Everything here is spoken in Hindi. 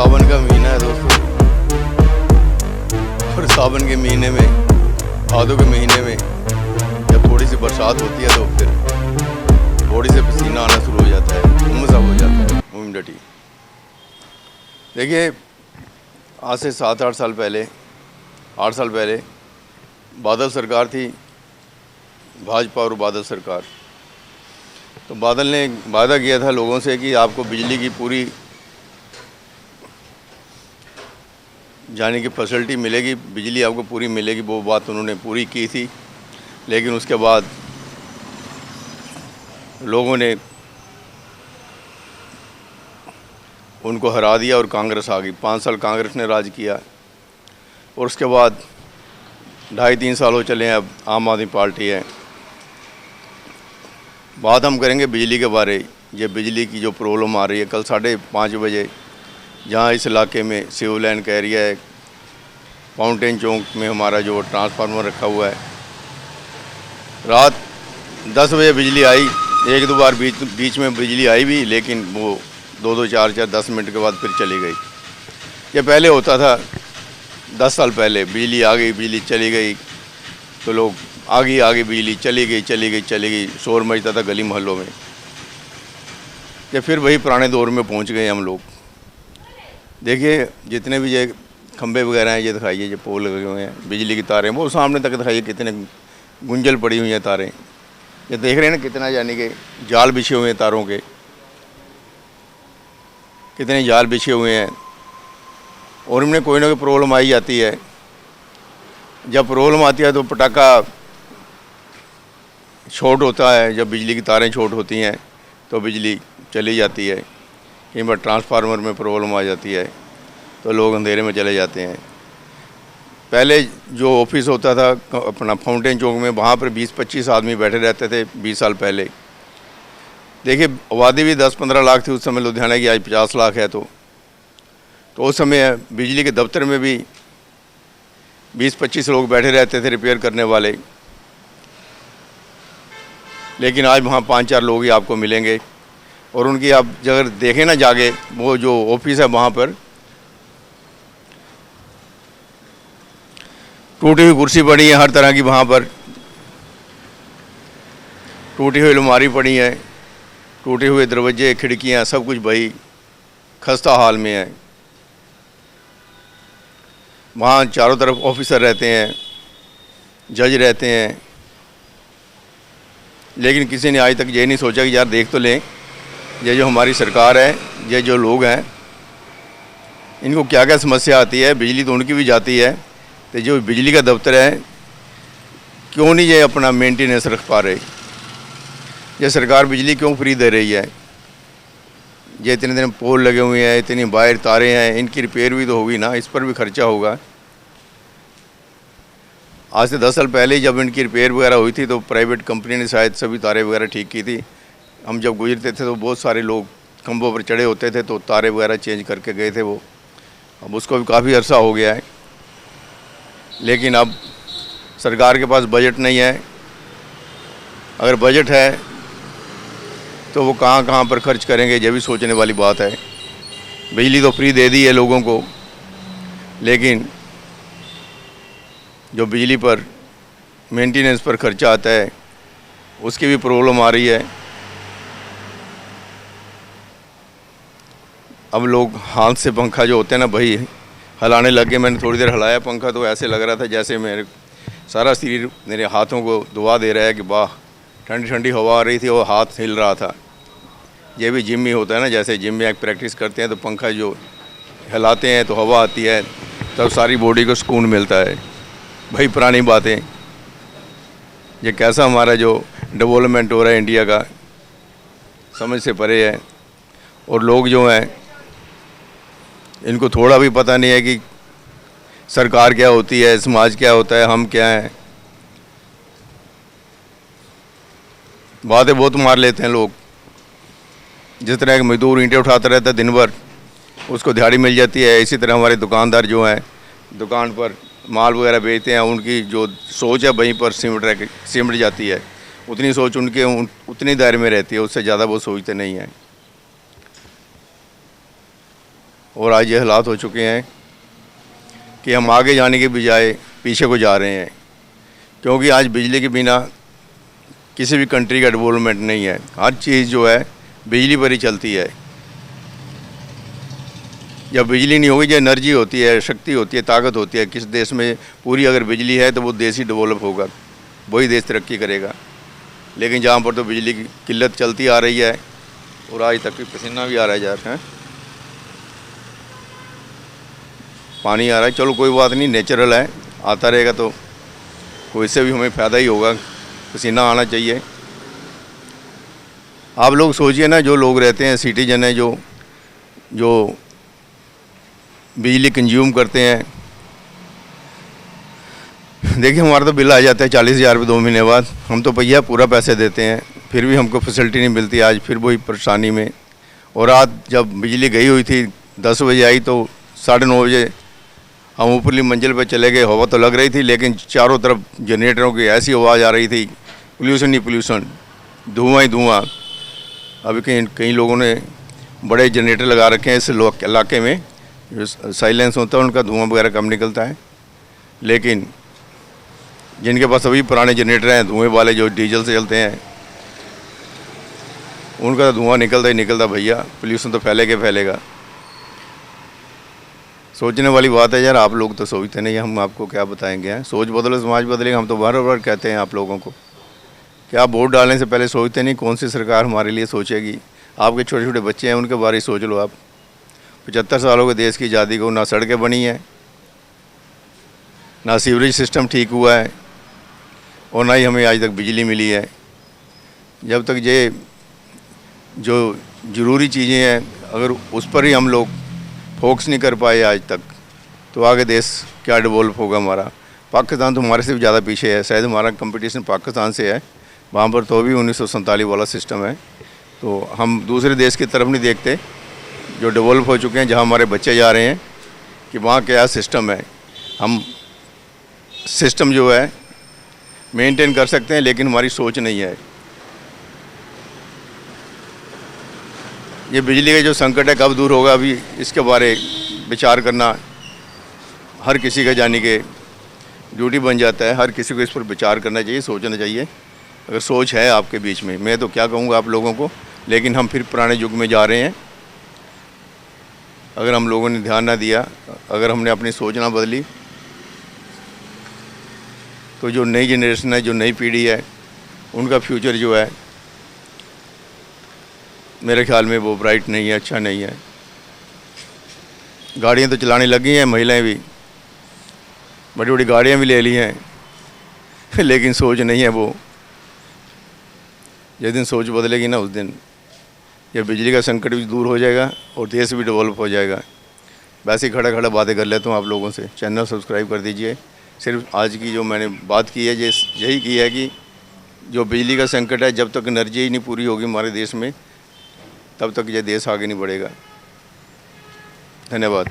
सावन का महीना है दोस्तों, और सावन के महीने में, भादों के महीने में जब थोड़ी सी बरसात होती है तो फिर बॉडी से पसीना आना शुरू हो जाता है, उमस हो जाता है, ह्यूमिडिटी। देखिए, आज से 7-8 साल पहले, 8 साल पहले बादल सरकार थी, भाजपा और बादल सरकार। तो बादल ने वादा किया था लोगों से कि आपको बिजली की पूरी जाने की फैसिलिटी मिलेगी, बिजली आपको पूरी मिलेगी। वो बात उन्होंने पूरी की थी, लेकिन उसके बाद लोगों ने उनको हरा दिया और कांग्रेस आ गई। 5 साल कांग्रेस ने राज किया और उसके बाद 2.5-3 साल हो चले हैं, अब आम आदमी पार्टी है। बात हम करेंगे बिजली के बारे। ये बिजली की जो प्रॉब्लम आ रही है, कल 5:30 बजे जहाँ इस इलाके में सिविल लाइन का एरिया है, फाउंटेन चौक में हमारा जो ट्रांसफार्मर रखा हुआ है, रात 10 बजे बिजली आई। 1-2 बार बीच में बिजली आई भी, लेकिन वो 2-2, 4-4, 10 मिनट के बाद फिर चली गई। ये पहले होता था, 10 साल पहले बिजली आ गई, बिजली चली गई तो लोग आ गई बिजली चली गई, शोर मचता था गली मोहल्लों में। ये फिर वही पुराने दौर में पहुंच गए हम लोग। देखिए, जितने भी ये खंबे वगैरह हैं, ये दिखाइए, ये पोल लगे हुए हैं, बिजली की तारें वो सामने तक दिखाइए, कितने गुंजल पड़ी हुई हैं तारें। ये देख रहे हैं ना, कितना यानी कि जाल बिछे हुए हैं तारों के, कितने जाल बिछे हुए हैं। और इनमें कोई ना कोई प्रॉब्लम आई जाती है। जब प्रॉब्लम आती है तो पटाखा शॉर्ट होता है, जब बिजली की तारें शॉर्ट होती हैं तो बिजली चली जाती है। कई बार ट्रांसफार्मर में प्रॉब्लम आ जाती है तो लोग अंधेरे में चले जाते हैं। पहले जो ऑफिस होता था अपना फाउंटेन चौक में, वहाँ पर 20-25 आदमी बैठे रहते थे 20 साल पहले। देखिए, आबादी भी 10-15 लाख थी उस समय लुधियाना की, आज 50 लाख है। तो उस समय बिजली के दफ्तर में भी 20-25 लोग बैठे रहते थे, रिपेयर करने वाले। लेकिन आज वहाँ 5-4 लोग ही आपको मिलेंगे। और उनकी आप अगर देखें ना जाके, वो जो ऑफिस है वहाँ पर टूटी हुई कुर्सी पड़ी है हर तरह की, वहाँ पर टूटी हुई अलमारी पड़ी है, टूटे हुए दरवाजे, खिड़कियाँ, सब कुछ भाई खस्ता हाल में है। वहाँ चारों तरफ ऑफिसर रहते हैं, जज रहते हैं, लेकिन किसी ने आज तक ये नहीं सोचा कि यार देख तो लें, ये जो हमारी सरकार है, ये जो लोग हैं, इनको क्या क्या समस्या आती है। बिजली तो उनकी भी जाती है, तो जो बिजली का दफ्तर है क्यों नहीं ये अपना मेंटेनेंस रख पा रहे। ये सरकार बिजली क्यों फ्री दे रही है। ये इतने दिन पोल लगे हुए हैं, इतनी वायर तारें हैं, इनकी रिपेयर भी तो होगी ना, इस पर भी खर्चा होगा। आज से 10 साल पहले जब इनकी रिपेयर वगैरह हुई थी तो प्राइवेट कंपनी ने शायद सभी तारें वगैरह ठीक की थी। हम जब गुजरते थे तो बहुत सारे लोग खंभों पर चढ़े होते थे, तो तारे वगैरह चेंज करके गए थे वो। अब उसको भी काफ़ी अरसा हो गया है, लेकिन अब सरकार के पास बजट नहीं है। अगर बजट है तो वो कहाँ कहाँ पर खर्च करेंगे, ये भी सोचने वाली बात है। बिजली तो फ्री दे दी है लोगों को, लेकिन जो बिजली पर मेंटेनेंस पर खर्चा आता है उसकी भी प्रॉब्लम आ रही है। अब लोग हाथ से पंखा जो होते हैं ना भाई हिलाने लग गए। मैंने थोड़ी देर हिलाया पंखा तो ऐसे लग रहा था जैसे मेरे सारा शरीर मेरे हाथों को दुआ दे रहा है कि वाह, ठंडी ठंडी हवा आ रही थी और हाथ हिल रहा था। ये भी जिम में होता है ना, जैसे जिम में एक प्रैक्टिस करते हैं तो पंखा जो हिलाते हैं तो हवा आती है, तब सारी बॉडी को सुकून मिलता है। भाई पुरानी बातें, ये कैसा हमारा जो डेवलपमेंट हो रहा है इंडिया का, समझ से परे है। और लोग जो हैं इनको थोड़ा भी पता नहीं है कि सरकार क्या होती है, समाज क्या होता है, हम क्या हैं। बातें बहुत मार लेते हैं लोग। जिस तरह के मजदूर ईंटें उठाता रहता है दिन भर, उसको दिहाड़ी मिल जाती है। इसी तरह हमारे दुकानदार जो हैं दुकान पर माल वगैरह बेचते हैं, उनकी जो सोच है वहीं पर सिमट जाती है। उतनी सोच उनके उतनी दायरे में रहती है, उससे ज़्यादा वो सोचते नहीं हैं। और आज ये हालात हो चुके हैं कि हम आगे जाने के बजाय पीछे को जा रहे हैं, क्योंकि आज बिजली के बिना किसी भी कंट्री का डेवलपमेंट नहीं है। हर चीज़ जो है बिजली पर ही चलती है। जब बिजली नहीं होगी, जो एनर्जी होती है, शक्ति होती है, ताकत होती है, किस देश में पूरी अगर बिजली है तो वो देश ही डेवलप होगा, वही देश तरक्की करेगा। लेकिन जहाँ पर तो बिजली की किल्लत चलती आ रही है और आज तक पसीना भी आ रहा है यार, हैं पानी आ रहा है। चलो कोई बात नहीं, नेचुरल है, आता रहेगा तो कोई इससे भी हमें फ़ायदा ही होगा, पसीना आना चाहिए। आप लोग सोचिए ना, जो लोग रहते हैं, सिटीजन हैं, जो बिजली कंज्यूम करते हैं, देखिए हमारा तो बिल आ जाता है 40,000 रुपये 2 महीने बाद। हम तो भैया पूरा पैसे देते हैं, फिर भी हमको फैसिलिटी नहीं मिलती। आज फिर वही परेशानी में। और आज जब बिजली गई हुई थी 10 बजे आई तो 9:30 बजे हम ऊपरली मंजिल पर चले गए। हवा तो लग रही थी, लेकिन चारों तरफ जनरेटरों की ऐसी आवाज़ आ रही थी, पोल्यूशन ही पोल्यूशन, धुआं ही धुआं। अभी कई लोगों ने बड़े जनरेटर लगा रखे हैं इस इलाके में, जो साइलेंस होता है उनका धुआं वगैरह कम निकलता है। लेकिन जिनके पास अभी पुराने जनरेटर हैं, धुएं वाले जो डीजल से चलते हैं, उनका तो धुआं निकलता ही निकलता भैया, पोल्यूशन तो फैलेगा। सोचने वाली बात है यार। आप लोग तो सोचते नहीं, हम आपको क्या बताएंगे हैं। सोच बदलो समाज बदलेगा, हम तो बार बार कहते हैं आप लोगों को कि आप वोट डालने से पहले सोचते नहीं कौन सी सरकार हमारे लिए सोचेगी। आपके छोटे छोटे बच्चे हैं, उनके बारे में सोच लो आप। 75 सालों के देश की आज़ादी को ना सड़कें बनी हैं, ना सीवरेज सिस्टम ठीक हुआ है, और ना ही हमें आज तक बिजली मिली है। जब तक ये जो ज़रूरी चीज़ें हैं, अगर उस पर ही हम लोग फोकस नहीं कर पाए आज तक, तो आगे देश क्या डेवलप होगा हमारा। पाकिस्तान तो हमारे से भी ज़्यादा पीछे है, शायद हमारा कंपटीशन पाकिस्तान से है। वहाँ पर तो भी 1947 वाला सिस्टम है। तो हम दूसरे देश की तरफ नहीं देखते जो डेवलप हो चुके हैं, जहाँ हमारे बच्चे जा रहे हैं कि वहाँ क्या सिस्टम है। हम सिस्टम जो है मेंटेन कर सकते हैं, लेकिन हमारी सोच नहीं है। ये बिजली का जो संकट है कब दूर होगा, अभी इसके बारे विचार करना हर किसी का जाने के ड्यूटी बन जाता है। हर किसी को इस पर विचार करना चाहिए, सोचना चाहिए। अगर सोच है आपके बीच में, मैं तो क्या कहूँगा आप लोगों को, लेकिन हम फिर पुराने युग में जा रहे हैं। अगर हम लोगों ने ध्यान ना दिया, अगर हमने अपनी सोच ना बदली, तो जो नई जनरेशन है, जो नई पीढ़ी है, उनका फ्यूचर जो है मेरे ख्याल में वो ब्राइट नहीं है, अच्छा नहीं है। गाड़ियाँ तो चलाने लगी हैं महिलाएं भी, बड़ी बड़ी गाड़ियाँ भी ले ली हैं लेकिन सोच नहीं है वो। जिस दिन सोच बदलेगी ना, उस दिन ये बिजली का संकट भी दूर हो जाएगा और देश भी डेवलप हो जाएगा। वैसे ही खड़ा खड़ा बातें कर लेता हूँ आप लोगों से। चैनल सब्सक्राइब कर दीजिए। सिर्फ आज की जो मैंने बात की है, यही की है कि जो बिजली का संकट है, जब तक एनर्जी ही नहीं पूरी होगी हमारे देश में, तब तक ये देश आगे नहीं बढ़ेगा। धन्यवाद।